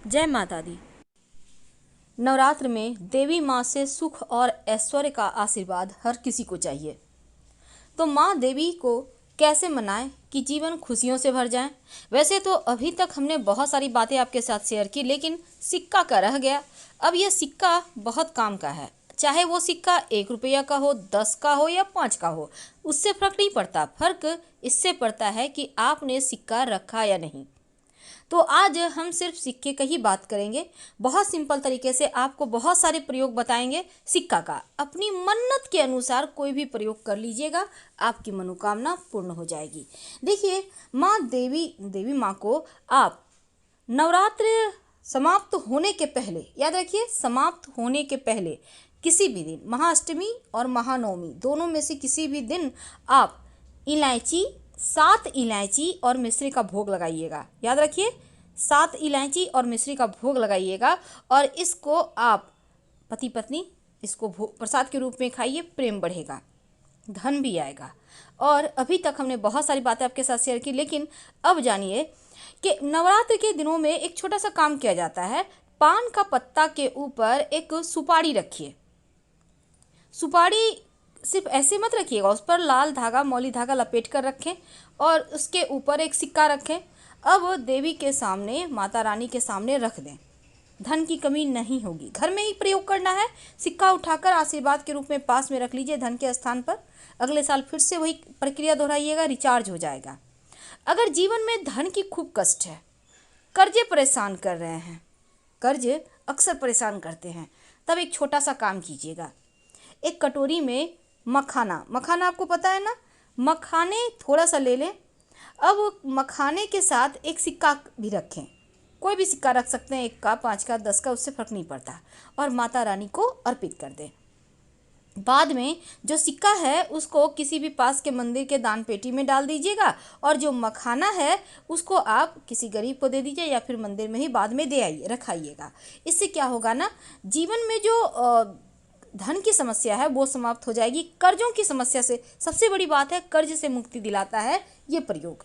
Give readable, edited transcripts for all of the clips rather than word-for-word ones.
जय माता दी। नवरात्र में देवी माँ से सुख और ऐश्वर्य का आशीर्वाद हर किसी को चाहिए। तो माँ देवी को कैसे मनाएं कि जीवन खुशियों से भर जाए। वैसे तो अभी तक हमने बहुत सारी बातें आपके साथ शेयर की, लेकिन सिक्का का रह गया। अब यह सिक्का बहुत काम का है, चाहे वो सिक्का 1 रुपया का हो, 10 का हो या 5 का हो, उससे फर्क नहीं पड़ता। फर्क इससे पड़ता है कि आपने सिक्का रखा या नहीं। तो आज हम सिर्फ सिक्के का ही बात करेंगे। बहुत सिंपल तरीके से आपको बहुत सारे प्रयोग बताएंगे सिक्का का। अपनी मन्नत के अनुसार कोई भी प्रयोग कर लीजिएगा, आपकी मनोकामना पूर्ण हो जाएगी। देखिए, माँ देवी माँ को आप नवरात्र समाप्त होने के पहले, याद रखिए, समाप्त होने के पहले किसी भी दिन, महाअष्टमी और महानवमी दोनों में से किसी भी दिन आप इलायची, 7 इलायची और मिश्री का भोग लगाइएगा। याद रखिए, 7 इलायची और मिश्री का भोग लगाइएगा और इसको आप पति पत्नी इसको प्रसाद के रूप में खाइए। प्रेम बढ़ेगा, धन भी आएगा। और अभी तक हमने बहुत सारी बातें आपके साथ शेयर की, लेकिन अब जानिए कि नवरात्र के दिनों में एक छोटा सा काम किया जाता है। पान का पत्ता के ऊपर एक सुपारी रखिए। सुपारी सिर्फ ऐसे मत रखिएगा, उस पर लाल धागा, मौली धागा लपेट कर रखें और उसके ऊपर एक सिक्का रखें। अब देवी के सामने, माता रानी के सामने रख दें। धन की कमी नहीं होगी। घर में ही प्रयोग करना है। सिक्का उठाकर आशीर्वाद के रूप में पास में रख लीजिए धन के स्थान पर। अगले साल फिर से वही प्रक्रिया दोहराइएगा, रिचार्ज हो जाएगा। अगर जीवन में धन की खूब कष्ट है, कर्जे परेशान कर रहे हैं, कर्जे अक्सर परेशान करते हैं, तब एक छोटा सा काम कीजिएगा। एक कटोरी में मखाना आपको पता है ना, मखाने थोड़ा सा ले लें। अब मखाने के साथ एक सिक्का भी रखें। कोई भी सिक्का रख सकते हैं, 1 का, 5 का, 10 का, उससे फर्क नहीं पड़ता। और माता रानी को अर्पित कर दें। बाद में जो सिक्का है उसको किसी भी पास के मंदिर के दान पेटी में डाल दीजिएगा और जो मखाना है उसको आप किसी गरीब को दे दीजिए या फिर मंदिर में ही बाद में दे आइए, रखाइएगा। इससे क्या होगा ना, जीवन में जो धन की समस्या है वो समाप्त हो जाएगी। कर्जों की समस्या से, सबसे बड़ी बात है, कर्ज से मुक्ति दिलाता है ये प्रयोग।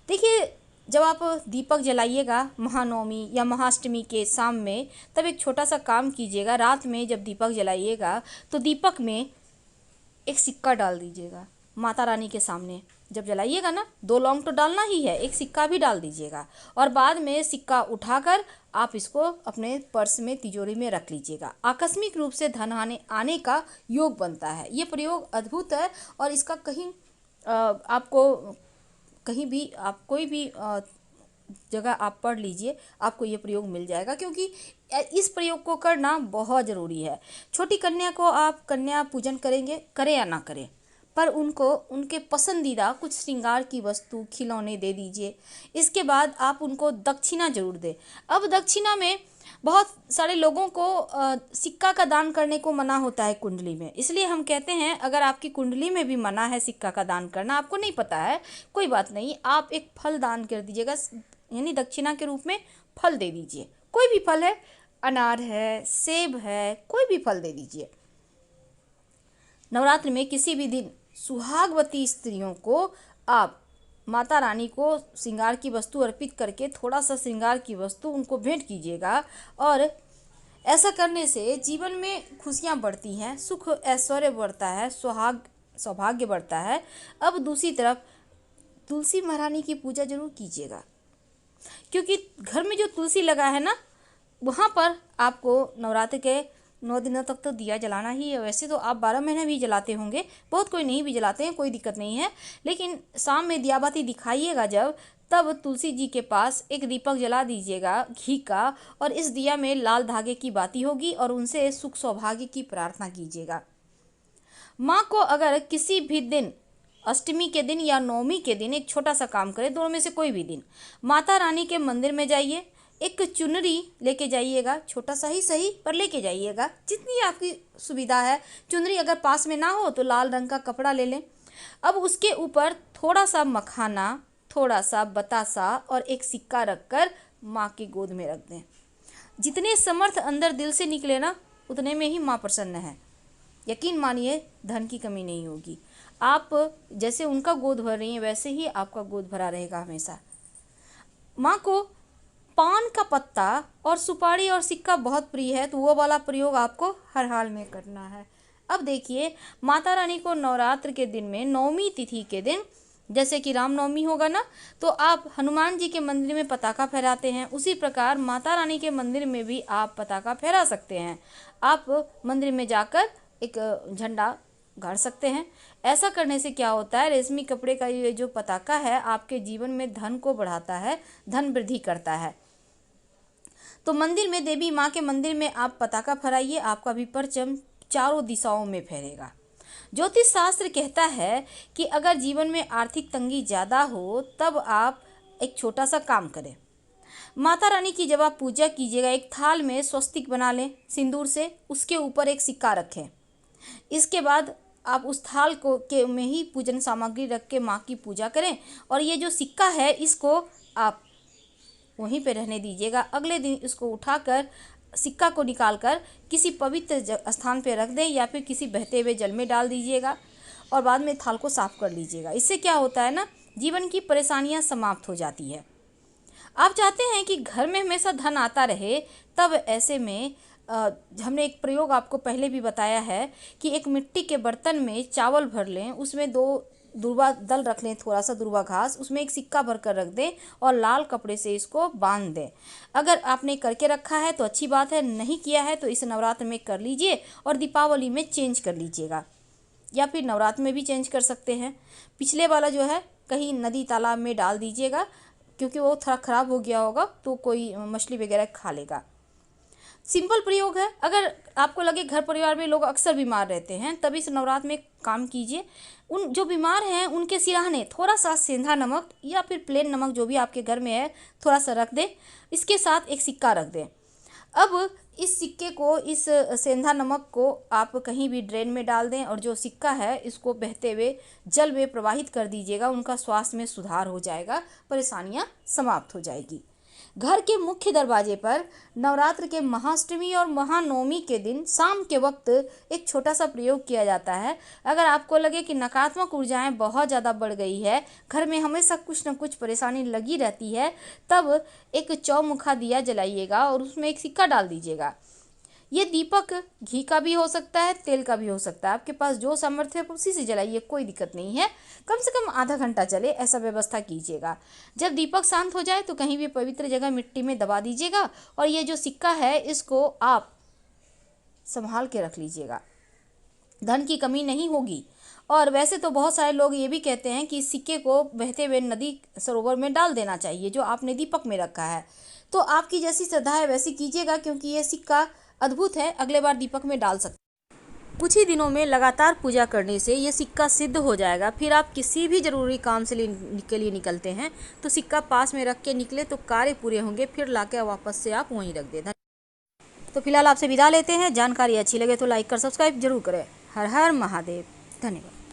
देखिए, जब आप दीपक जलाइएगा महानवमी या महाअष्टमी के शाम में, तब एक छोटा सा काम कीजिएगा। रात में जब दीपक जलाइएगा तो दीपक में एक सिक्का डाल दीजिएगा माता रानी के सामने। जब जलाइएगा ना, 2 लौंग तो डालना ही है, एक सिक्का भी डाल दीजिएगा। और बाद में सिक्का उठाकर आप इसको अपने पर्स में, तिजोरी में रख लीजिएगा। आकस्मिक रूप से धन आने का योग बनता है। ये प्रयोग अद्भुत है और इसका आपको कहीं भी, आप कोई भी जगह आप पढ़ लीजिए, आपको ये प्रयोग मिल जाएगा, क्योंकि इस प्रयोग को करना बहुत ज़रूरी है। छोटी कन्या को आप कन्या पूजन करेंगे, करें या ना करें, पर उनको उनके पसंदीदा कुछ श्रृंगार की वस्तु, खिलौने दे दीजिए। इसके बाद आप उनको दक्षिणा जरूर दें। अब दक्षिणा में बहुत सारे लोगों को सिक्का का दान करने को मना होता है कुंडली में, इसलिए हम कहते हैं अगर आपकी कुंडली में भी मना है सिक्का का दान करना, आपको नहीं पता है, कोई बात नहीं, आप एक फल दान कर दीजिएगा, यानी दक्षिणा के रूप में फल दे दीजिए। कोई भी फल है, अनार है, सेब है, कोई भी फल दे दीजिए। नवरात्र में किसी भी दिन सुहागवती स्त्रियों को आप माता रानी को श्रृंगार की वस्तु अर्पित करके थोड़ा सा श्रृंगार की वस्तु उनको भेंट कीजिएगा। और ऐसा करने से जीवन में खुशियाँ बढ़ती हैं, सुख ऐश्वर्य बढ़ता है, सौभाग्य बढ़ता है। अब दूसरी तरफ तुलसी महारानी की पूजा जरूर कीजिएगा, क्योंकि घर में जो तुलसी लगा है ना, वहाँ पर आपको नवरात्र के 9 दिनों तक तो दिया जलाना ही है। वैसे तो आप 12 महीने भी जलाते होंगे, बहुत कोई नहीं भी जलाते हैं, कोई दिक्कत नहीं है, लेकिन शाम में दिया बाती दिखाइएगा जब, तब तुलसी जी के पास एक दीपक जला दीजिएगा घी का, और इस दिया में लाल धागे की बाती होगी और उनसे सुख सौभाग्य की प्रार्थना कीजिएगा। माँ को अगर किसी भी दिन, अष्टमी के दिन या नवमी के दिन, एक छोटा सा काम करें, दोनों में से कोई भी दिन, माता रानी के मंदिर में जाइए, एक चुनरी लेके जाइएगा, छोटा सा ही सही पर लेके जाइएगा, जितनी आपकी सुविधा है। चुनरी अगर पास में ना हो तो लाल रंग का कपड़ा ले लें। अब उसके ऊपर थोड़ा सा मखाना, थोड़ा सा बतासा और एक सिक्का रखकर माँ की गोद में रख दें। जितने समर्थ अंदर दिल से निकले ना, उतने में ही माँ प्रसन्न है। यकीन मानिए, धन की कमी नहीं होगी। आप जैसे उनका गोद भर रही हैं, वैसे ही आपका गोद भरा रहेगा हमेशा। माँ को पान का पत्ता और सुपारी और सिक्का बहुत प्रिय है, तो वो वाला प्रयोग आपको हर हाल में करना है। अब देखिए, माता रानी को नवरात्र के दिन में नवमी तिथि के दिन, जैसे कि रामनवमी होगा ना, तो आप हनुमान जी के मंदिर में पताका फहराते हैं, उसी प्रकार माता रानी के मंदिर में भी आप पताका फहरा सकते हैं। आप मंदिर में जाकर एक झंडा गाड़ सकते हैं। ऐसा करने से क्या होता है, रेशमी कपड़े का ये जो पताका है आपके जीवन में धन को बढ़ाता है, धन वृद्धि करता है। तो मंदिर में, देवी माँ के मंदिर में आप पताका फहराइए, आपका भी परचम चारों दिशाओं में फहरेगा। ज्योतिष शास्त्र कहता है कि अगर जीवन में आर्थिक तंगी ज़्यादा हो तब आप एक छोटा सा काम करें। माता रानी की जब आप पूजा कीजिएगा, एक थाल में स्वस्तिक बना लें सिंदूर से, उसके ऊपर एक सिक्का रखें। इसके बाद आप उस थाल को के में ही पूजन सामग्री रख के माँ की पूजा करें, और ये जो सिक्का है इसको आप वहीं पे रहने दीजिएगा। अगले दिन इसको उठाकर, सिक्का को निकालकर किसी पवित्र स्थान पे रख दें, या फिर किसी बहते हुए जल में डाल दीजिएगा, और बाद में थाल को साफ कर लीजिएगा। इससे क्या होता है ना, जीवन की परेशानियां समाप्त हो जाती है। आप चाहते हैं कि घर में हमेशा धन आता रहे, तब ऐसे में हमने एक प्रयोग आपको पहले भी बताया है कि एक मिट्टी के बर्तन में चावल भर लें, उसमें 2 दूर्वा दल रख लें, थोड़ा सा दूर्वा घास, उसमें एक सिक्का भर कर रख दें और लाल कपड़े से इसको बांध दें। अगर आपने करके रखा है तो अच्छी बात है, नहीं किया है तो इस नवरात्र में कर लीजिए और दीपावली में चेंज कर लीजिएगा, या फिर नवरात्र में भी चेंज कर सकते हैं। पिछले वाला जो है कहीं नदी तालाब में डाल दीजिएगा, क्योंकि वो थोड़ा ख़राब हो गया होगा तो कोई मछली वगैरह खा लेगा। सिंपल प्रयोग है। अगर आपको लगे घर परिवार में लोग अक्सर बीमार रहते हैं, तभी इस नवरात्र में काम कीजिए। उन जो बीमार हैं उनके सिरहाने थोड़ा सा सेंधा नमक या फिर प्लेन नमक जो भी आपके घर में है थोड़ा सा रख दें, इसके साथ एक सिक्का रख दें। अब इस सिक्के को, इस सेंधा नमक को आप कहीं भी ड्रेन में डाल दें, और जो सिक्का है इसको बहते हुए जल में प्रवाहित कर दीजिएगा। उनका स्वास्थ्य में सुधार हो जाएगा, परेशानियां समाप्त हो जाएगी। घर के मुख्य दरवाजे पर नवरात्र के महाअष्टमी और महानवमी के दिन शाम के वक्त एक छोटा सा प्रयोग किया जाता है। अगर आपको लगे कि नकारात्मक ऊर्जाएं बहुत ज़्यादा बढ़ गई है, घर में हमेशा कुछ न कुछ परेशानी लगी रहती है, तब एक चौमुखा दिया जलाइएगा और उसमें एक सिक्का डाल दीजिएगा। ये दीपक घी का भी हो सकता है, तेल का भी हो सकता है, आपके पास जो सामर्थ्य है उसी से जलाइए, कोई दिक्कत नहीं है। कम से कम आधा घंटा चले ऐसा व्यवस्था कीजिएगा। जब दीपक शांत हो जाए तो कहीं भी पवित्र जगह मिट्टी में दबा दीजिएगा, और ये जो सिक्का है इसको आप संभाल के रख लीजिएगा, धन की कमी नहीं होगी। और वैसे तो बहुत सारे लोग ये भी कहते हैं कि सिक्के को बहते हुए नदी सरोवर में डाल देना चाहिए जो आपने दीपक में रखा है। तो आपकी जैसी श्रद्धा है वैसी कीजिएगा, क्योंकि ये सिक्का अद्भुत है, अगले बार दीपक में डाल सकते। कुछ ही दिनों में लगातार पूजा करने से ये सिक्का सिद्ध हो जाएगा। फिर आप किसी भी जरूरी काम से के लिए निकलते हैं तो सिक्का पास में रख के निकले तो कार्य पूरे होंगे, फिर लाके वापस से आप वहीं रख दें। तो फिलहाल आपसे विदा लेते हैं। जानकारी अच्छी लगे तो लाइक कर सब्सक्राइब जरूर करें। हर हर महादेव। धन्यवाद।